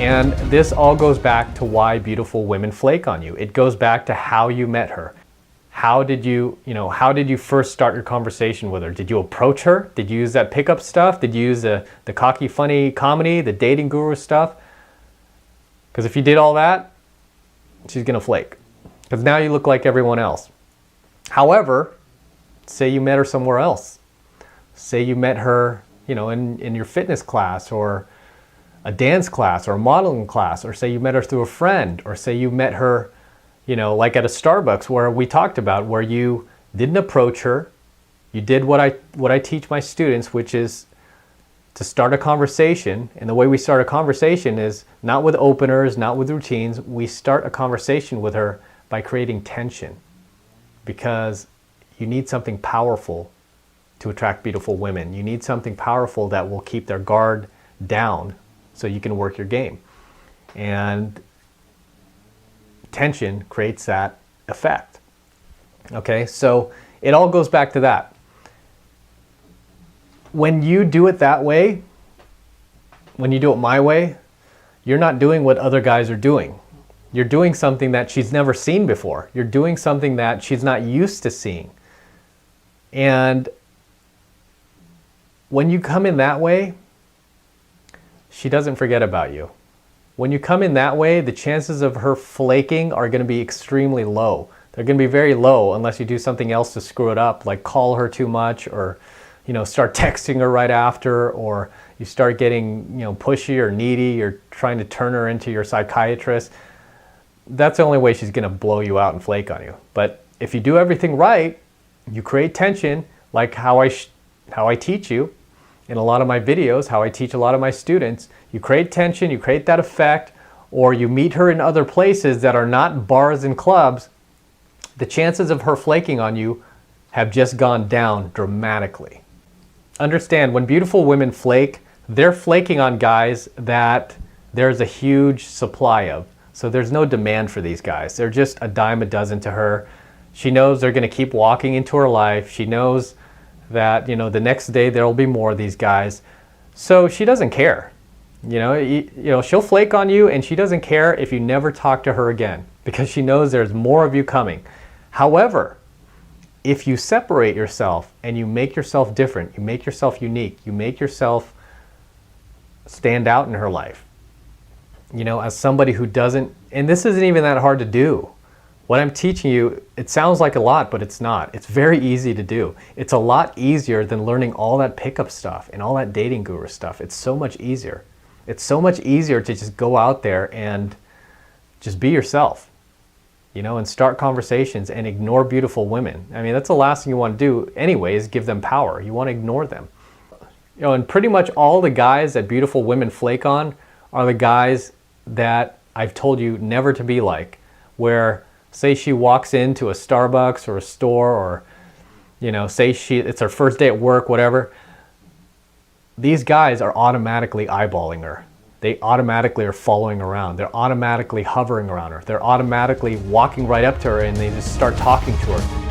And this all goes back to why beautiful women flake on you. It goes back to how you met her. How did you first start your conversation with her? Did you approach her? Did you use that pickup stuff? Did you use the cocky, funny comedy, the dating guru stuff? Because if you did all that, she's gonna flake. Because now you look like everyone else. However, say you met her somewhere else. Say you met her, in your fitness class, or a dance class, or a modeling class, or say you met her through a friend, or say you met her, like at a Starbucks, where we talked about, where you didn't approach her. You did what I teach my students, which is to start a conversation. And the way we start a conversation is not with openers, not with routines. We start a conversation with her by creating tension, because you need something powerful to attract beautiful women. You need something powerful that will keep their guard down so you can work your game. And tension creates that effect. Okay, so it all goes back to that. When you do it that way, when you do it my way, you're not doing what other guys are doing. You're doing something that she's never seen before. You're doing something that she's not used to seeing. And when you come in that way, she doesn't forget about you. When you come in that way, the chances of her flaking are going to be extremely low. They're going to be very low unless you do something else to screw it up, like call her too much, or start texting her right after, or you start getting pushy or needy, or trying to turn her into your psychiatrist. That's the only way she's going to blow you out and flake on you. But if you do everything right, you create tension, like how I teach you in a lot of my videos, how I teach a lot of my students. You create tension, you create that effect, or you meet her in other places that are not bars and clubs, the chances of her flaking on you have just gone down dramatically. Understand, when beautiful women flake, they're flaking on guys that there's a huge supply of. So there's no demand for these guys. They're just a dime a dozen to her. She knows they're going to keep walking into her life. She knows that the next day there'll be more of these guys. So she doesn't care. She'll flake on you, and she doesn't care if you never talk to her again, because she knows there's more of you coming. However, if you separate yourself and you make yourself different, you make yourself unique, you make yourself stand out in her life, as somebody who doesn't, and this isn't even that hard to do. What I'm teaching you, it sounds like a lot, but it's not. It's very easy to do. It's a lot easier than learning all that pickup stuff and all that dating guru stuff. It's so much easier. It's so much easier to just go out there and just be yourself, and start conversations and ignore beautiful women. I mean, that's the last thing you want to do anyway, is give them power. You want to ignore them. And pretty much all the guys that beautiful women flake on are the guys that I've told you never to be like, where say she walks into a Starbucks or a store, or say it's her first day at work, whatever. These guys are automatically eyeballing her. They automatically are following around. They're automatically hovering around her. They're automatically walking right up to her, and they just start talking to her.